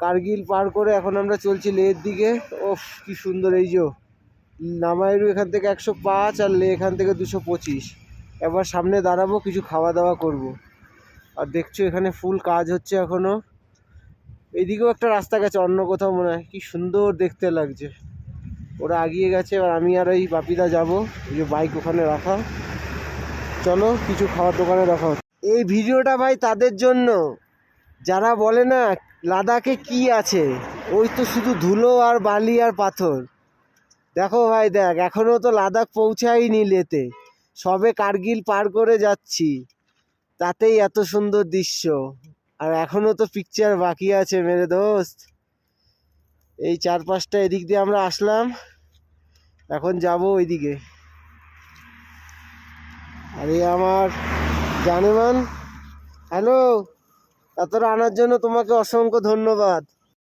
কার্গিল পার করে এখন আমরা চলছি লেহের দিকে। ওফ কি সুন্দর! এই যে নামাইরু এখান থেকে 105 আর লে এখান থেকে 225। এবার সামনে দাঁড়াবো, কিছু খাওয়া দাওয়া করব। আর দেখছো এখানে ফুল কাজ হচ্ছে এখনো। এইদিকেও একটা রাস্তা গেছে অন্য কোথাও মনে হয়, কি সুন্দর দেখতে লাগছে। ওরা আগিয়ে গেছে, এবার আমি আর এই বাপিদা যাবো। এই যে বাইক ওখানে রাখা, চলো কিছু খাওয়ার দোকানে দেখা হচ্ছে। এই ভিডিওটা ভাই তাদের জন্য যারা বলে না লাদাখে কি আছে, ওই তো শুধু ধুলো আর বালি আর পাথর। দেখো ভাই দেখ, এখনো তো লাদাখ পৌঁছাইনি লেতে, সবে কার্গিল পার করে যাচ্ছি, তাতেই এত সুন্দর দৃশ্য। আর এখনো তো পিকচার বাকি আছে মেরে দোস্ত। এই 4-5টা এদিক দিয়ে আমরা আসলাম, এখন যাব ওইদিকে। আরে আমার জানেমান, হ্যালো, এতটা আনার জন্য তোমাকে অসংখ্য ধন্যবাদ।